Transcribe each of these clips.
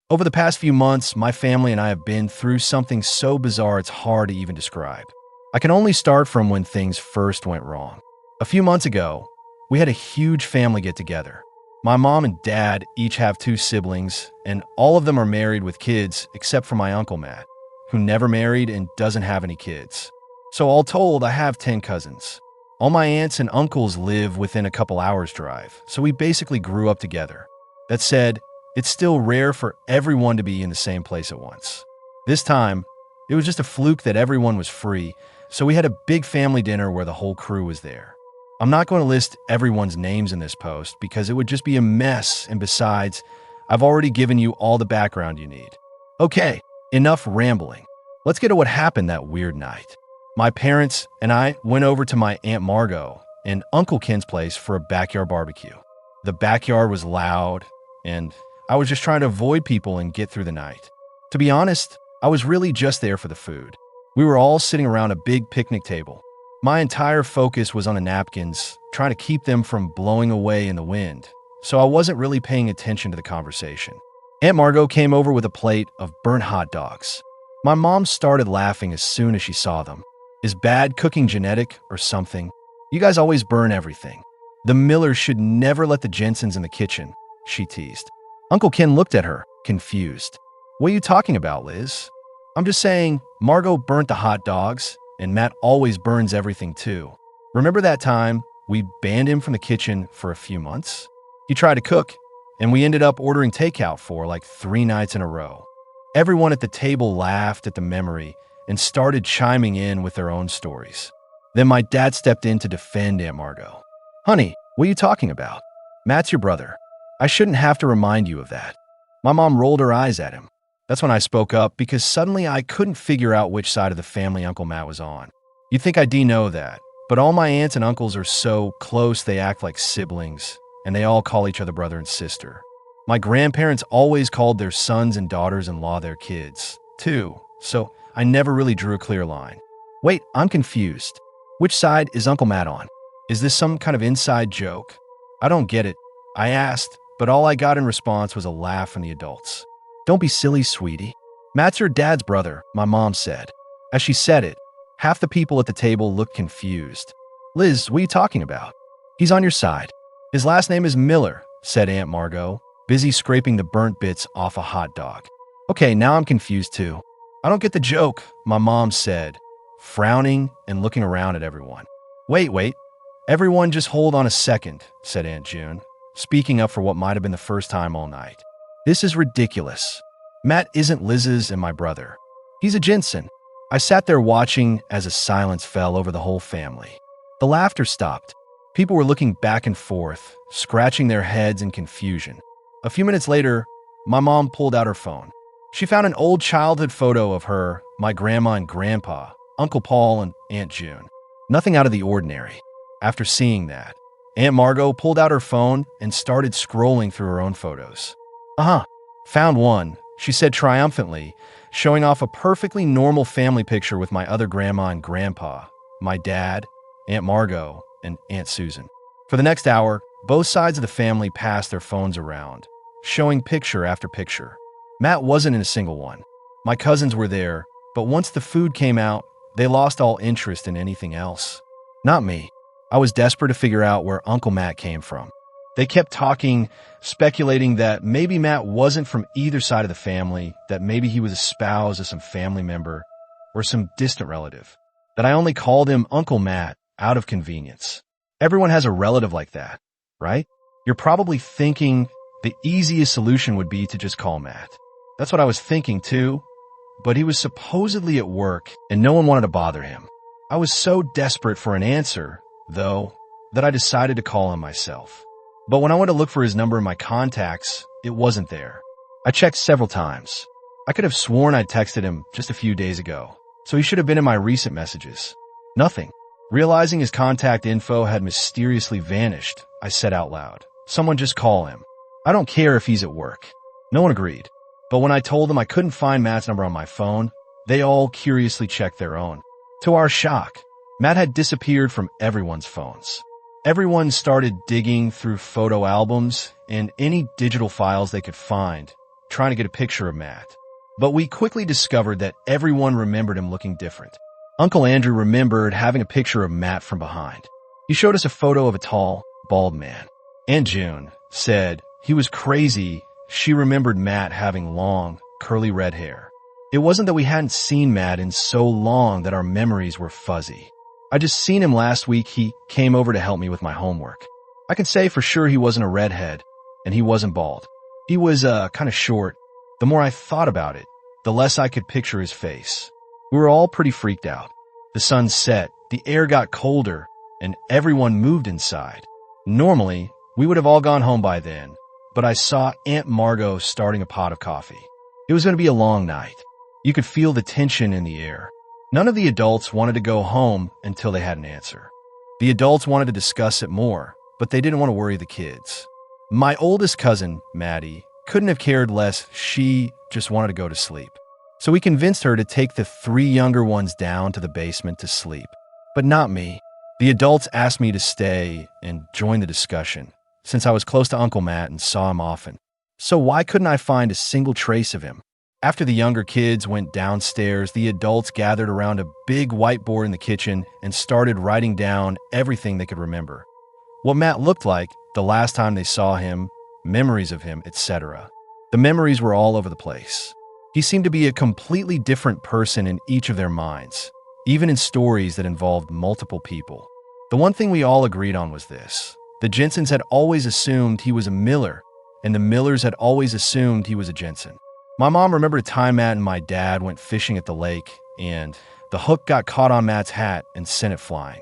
Over the past few months, my family and I have been through something so bizarre it's hard to even describe. I can only start from when things first went wrong. A few months ago, we had a huge family get-together. My mom and dad each have two siblings, and all of them are married with kids except for my Uncle Matt, who never married and doesn't have any kids. So all told, I have 10 cousins. All my aunts and uncles live within a couple hours drive, so we basically grew up together. That said, it's still rare for everyone to be in the same place at once. This time, it was just a fluke that everyone was free, so we had a big family dinner where the whole crew was there. I'm not going to list everyone's names in this post because it would just be a mess, and besides, I've already given you all the background you need. Okay, enough rambling. Let's get to what happened that weird night. My parents and I went over to my Aunt Margot and Uncle Ken's place for a backyard barbecue. The backyard was loud, and I was just trying to avoid people and get through the night. To be honest, I was really just there for the food. We were all sitting around a big picnic table. My entire focus was on the napkins, trying to keep them from blowing away in the wind, so I wasn't really paying attention to the conversation. Aunt Margot came over with a plate of burnt hot dogs. My mom started laughing as soon as she saw them. Is bad cooking genetic or something? You guys always burn everything. The Millers should never let the Jensens in the kitchen, she teased. Uncle Ken looked at her, confused. What are you talking about, Liz? I'm just saying, Margot burnt the hot dogs, and Matt always burns everything too. Remember that time we banned him from the kitchen for a few months? He tried to cook, and we ended up ordering takeout for like 3 nights in a row. Everyone at the table laughed at the memory and started chiming in with their own stories. Then my dad stepped in to defend Aunt Margot. Honey, what are you talking about? Matt's your brother. I shouldn't have to remind you of that. My mom rolled her eyes at him. That's when I spoke up because suddenly I couldn't figure out which side of the family Uncle Matt was on. You'd think I know that, but all my aunts and uncles are so close they act like siblings, and they all call each other brother and sister. My grandparents always called their sons and daughters-in-law their kids, too, so I never really drew a clear line. Wait, I'm confused. Which side is Uncle Matt on? Is this some kind of inside joke? I don't get it. I asked, but all I got in response was a laugh from the adults. Don't be silly, sweetie. Matt's your dad's brother, my mom said. As she said it, half the people at the table looked confused. Liz, what are you talking about? He's on your side. His last name is Miller, said Aunt Margot, busy scraping the burnt bits off a hot dog. Okay, now I'm confused too. I don't get the joke, my mom said, frowning and looking around at everyone. Wait. Everyone just hold on a second, said Aunt June, speaking up for what might have been the first time all night. This is ridiculous. Matt isn't Liz's and my brother. He's a Jensen. I sat there watching as a silence fell over the whole family. The laughter stopped. People were looking back and forth, scratching their heads in confusion. A few minutes later, my mom pulled out her phone. She found an old childhood photo of her, my grandma and grandpa, Uncle Paul and Aunt June. Nothing out of the ordinary. After seeing that, Aunt Margot pulled out her phone and started scrolling through her own photos. Found one, she said triumphantly, showing off a perfectly normal family picture with my other grandma and grandpa, my dad, Aunt Margot, and Aunt Susan. For the next hour, both sides of the family passed their phones around, showing picture after picture. Matt wasn't in a single one. My cousins were there, but once the food came out, they lost all interest in anything else. Not me. I was desperate to figure out where Uncle Matt came from. They kept talking, speculating that maybe Matt wasn't from either side of the family, that maybe he was a spouse of some family member or some distant relative, that I only called him Uncle Matt out of convenience. Everyone has a relative like that, right? You're probably thinking the easiest solution would be to just call Matt. That's what I was thinking too, but he was supposedly at work and no one wanted to bother him. I was so desperate for an answer, though, that I decided to call him myself. But when I went to look for his number in my contacts, it wasn't there. I checked several times. I could have sworn I'd texted him just a few days ago, so he should have been in my recent messages. Nothing. Realizing his contact info had mysteriously vanished, I said out loud, "Someone just call him. I don't care if he's at work." No one agreed. But when I told them I couldn't find Matt's number on my phone, they all curiously checked their own. To our shock, Matt had disappeared from everyone's phones. Everyone started digging through photo albums and any digital files they could find, trying to get a picture of Matt. But we quickly discovered that everyone remembered him looking different. Uncle Andrew remembered having a picture of Matt from behind. He showed us a photo of a tall, bald man. Aunt June said he was crazy. She remembered Matt having long, curly red hair. It wasn't that we hadn't seen Matt in so long that our memories were fuzzy. I just seen him last week. He came over to help me with my homework. I can say for sure he wasn't a redhead, and he wasn't bald. He was, kind of short. The more I thought about it, the less I could picture his face. We were all pretty freaked out. The sun set, the air got colder, and everyone moved inside. Normally, we would have all gone home by then, but I saw Aunt Margot starting a pot of coffee. It was going to be a long night. You could feel the tension in the air. None of the adults wanted to go home until they had an answer. The adults wanted to discuss it more, but they didn't want to worry the kids. My oldest cousin, Maddie, couldn't have cared less. She just wanted to go to sleep. So we convinced her to take the 3 younger ones down to the basement to sleep. But not me. The adults asked me to stay and join the discussion, since I was close to Uncle Matt and saw him often. So why couldn't I find a single trace of him? After the younger kids went downstairs, the adults gathered around a big whiteboard in the kitchen and started writing down everything they could remember. What Matt looked like the last time they saw him, memories of him, etc. The memories were all over the place. He seemed to be a completely different person in each of their minds, even in stories that involved multiple people. The one thing we all agreed on was this. The Jensens had always assumed he was a Miller, and the Millers had always assumed he was a Jensen. My mom remembered a time Matt and my dad went fishing at the lake, and the hook got caught on Matt's hat and sent it flying.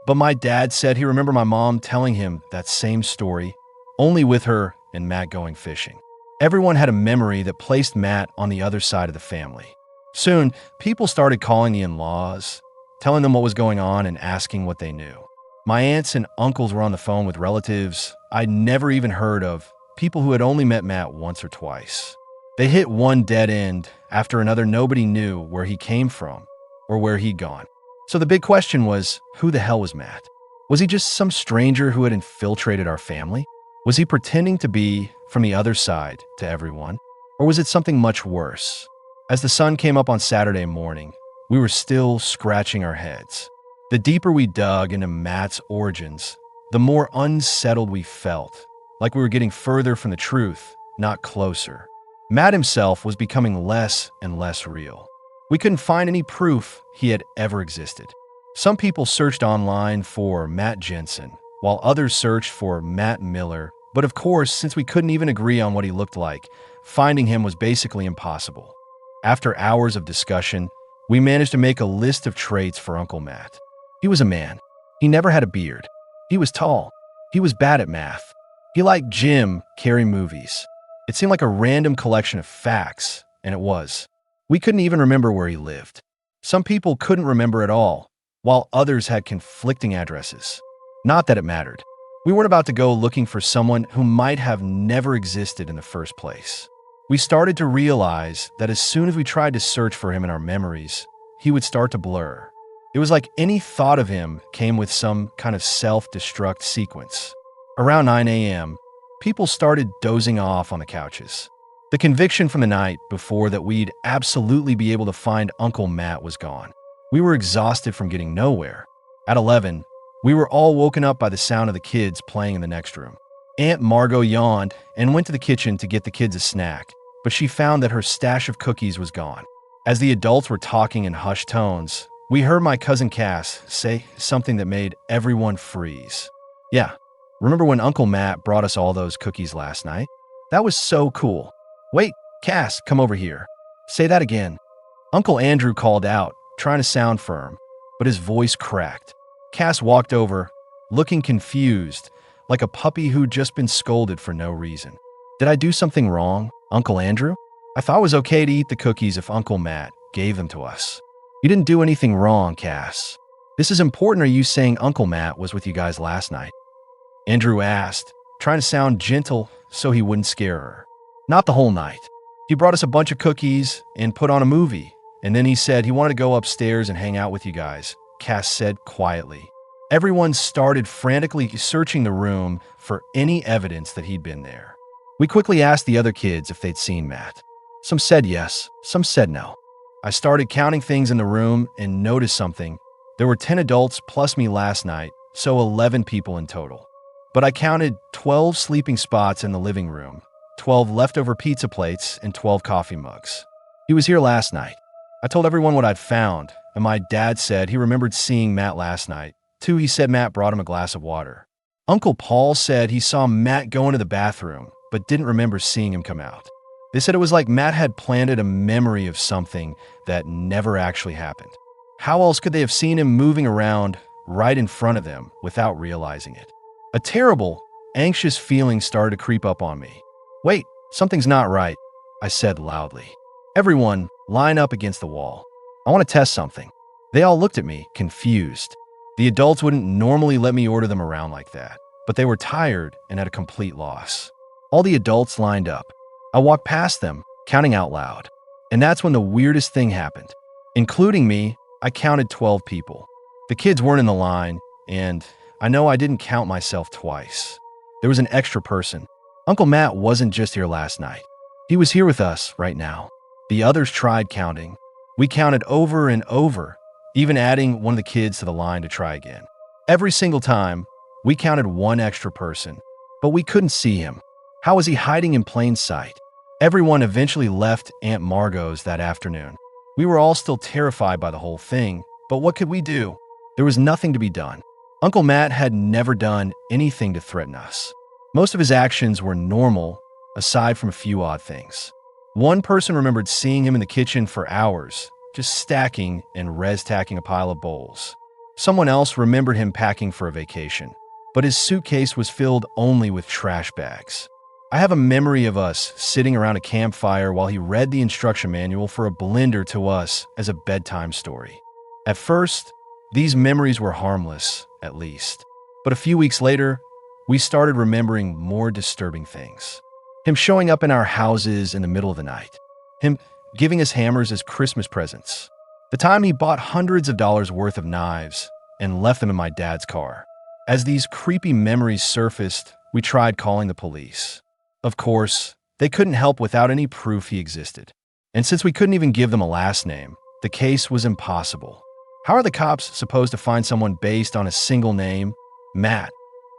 But my dad said he remembered my mom telling him that same story, only with her and Matt going fishing. Everyone had a memory that placed Matt on the other side of the family. Soon, people started calling the in-laws, telling them what was going on and asking what they knew. My aunts and uncles were on the phone with relatives I'd never even heard of, people who had only met Matt once or twice. They hit one dead end after another. Nobody knew where he came from or where he'd gone. So the big question was, who the hell was Matt? Was he just some stranger who had infiltrated our family? Was he pretending to be from the other side to everyone? Or was it something much worse? As the sun came up on Saturday morning, we were still scratching our heads. The deeper we dug into Matt's origins, the more unsettled we felt, like we were getting further from the truth, not closer. Matt himself was becoming less and less real. We couldn't find any proof he had ever existed. Some people searched online for Matt Jensen, while others searched for Matt Miller. But of course, since we couldn't even agree on what he looked like, finding him was basically impossible. After hours of discussion, we managed to make a list of traits for Uncle Matt. He was a man. He never had a beard. He was tall. He was bad at math. He liked Jim Carrey movies. It seemed like a random collection of facts, and it was. We couldn't even remember where he lived. Some people couldn't remember at all, while others had conflicting addresses. Not that it mattered. We weren't about to go looking for someone who might have never existed in the first place. We started to realize that as soon as we tried to search for him in our memories, he would start to blur. It was like any thought of him came with some kind of self-destruct sequence. Around 9 a.m., people started dozing off on the couches. The conviction from the night before that we'd absolutely be able to find Uncle Matt was gone. We were exhausted from getting nowhere. At 11, we were all woken up by the sound of the kids playing in the next room. Aunt Margot yawned and went to the kitchen to get the kids a snack, but she found that her stash of cookies was gone. As the adults were talking in hushed tones, we heard my cousin Cass say something that made everyone freeze. Yeah, remember when Uncle Matt brought us all those cookies last night? That was so cool. Wait, Cass, come over here. Say that again. Uncle Andrew called out, trying to sound firm, but his voice cracked. Cass walked over, looking confused, like a puppy who'd just been scolded for no reason. Did I do something wrong, Uncle Andrew? I thought it was okay to eat the cookies if Uncle Matt gave them to us. You didn't do anything wrong, Cass. This is important. Are you saying Uncle Matt was with you guys last night? Andrew asked, trying to sound gentle so he wouldn't scare her. Not the whole night. He brought us a bunch of cookies and put on a movie, and then he said he wanted to go upstairs and hang out with you guys, Cass said quietly. Everyone started frantically searching the room for any evidence that he'd been there. We quickly asked the other kids if they'd seen Matt. Some said yes, some said no. I started counting things in the room and noticed something. There were 10 adults plus me last night, so 11 people in total. But I counted 12 sleeping spots in the living room, 12 leftover pizza plates, and 12 coffee mugs. He was here last night. I told everyone what I'd found, and my dad said he remembered seeing Matt last night. Too, he said Matt brought him a glass of water. Uncle Paul said he saw Matt go into the bathroom, but didn't remember seeing him come out. They said it was like Matt had planted a memory of something that never actually happened. How else could they have seen him moving around right in front of them without realizing it? A terrible, anxious feeling started to creep up on me. "Wait, something's not right," I said loudly. "Everyone, line up against the wall. I want to test something." They all looked at me, confused. The adults wouldn't normally let me order them around like that, but they were tired and at a complete loss. All the adults lined up. I walked past them, counting out loud. And that's when the weirdest thing happened. Including me, I counted 12 people. The kids weren't in the line, and I know I didn't count myself twice. There was an extra person. Uncle Matt wasn't just here last night. He was here with us right now. The others tried counting. We counted over and over, even adding one of the kids to the line to try again. Every single time, we counted one extra person, but we couldn't see him. How was he hiding in plain sight? Everyone eventually left Aunt Margot's that afternoon. We were all still terrified by the whole thing, but what could we do? There was nothing to be done. Uncle Matt had never done anything to threaten us. Most of his actions were normal, aside from a few odd things. One person remembered seeing him in the kitchen for hours, just stacking and res-tacking a pile of bowls. Someone else remembered him packing for a vacation, but his suitcase was filled only with trash bags. I have a memory of us sitting around a campfire while he read the instruction manual for a blender to us as a bedtime story. At first, these memories were harmless, at least. But a few weeks later, we started remembering more disturbing things. Him showing up in our houses in the middle of the night. Him giving us hammers as Christmas presents. The time he bought hundreds of dollars worth of knives and left them in my dad's car. As these creepy memories surfaced, we tried calling the police. Of course, they couldn't help without any proof he existed. And since we couldn't even give them a last name, the case was impossible. How are the cops supposed to find someone based on a single name, Matt,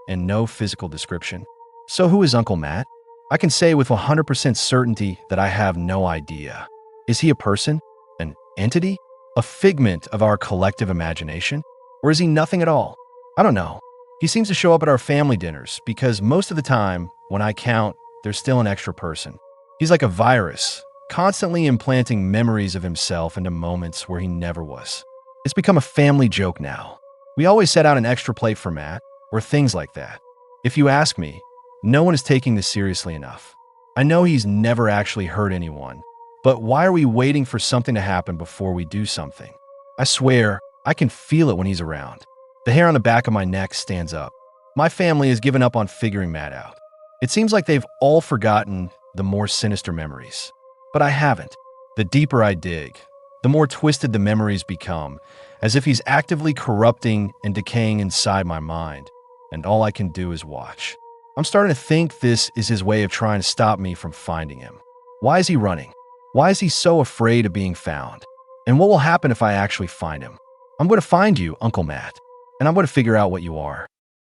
and no physical description? So who is Uncle Matt? I can say with 100% certainty that I have no idea. Is he a person? An entity? A figment of our collective imagination? Or is he nothing at all? I don't know. He seems to show up at our family dinners because most of the time, when I count, there's still an extra person. He's like a virus, constantly implanting memories of himself into moments where he never was. It's become a family joke now. We always set out an extra plate for Matt, or things like that. If you ask me, no one is taking this seriously enough. I know he's never actually hurt anyone, but why are we waiting for something to happen before we do something? I swear, I can feel it when he's around. The hair on the back of my neck stands up. My family has given up on figuring Matt out. It seems like they've all forgotten the more sinister memories. But I haven't. The deeper I dig, the more twisted the memories become, as if he's actively corrupting and decaying inside my mind, and all I can do is watch. I'm starting to think this is his way of trying to stop me from finding him. Why is he running? Why is he so afraid of being found? And what will happen if I actually find him? I'm going to find you, Uncle Matt, and I'm going to figure out what you are.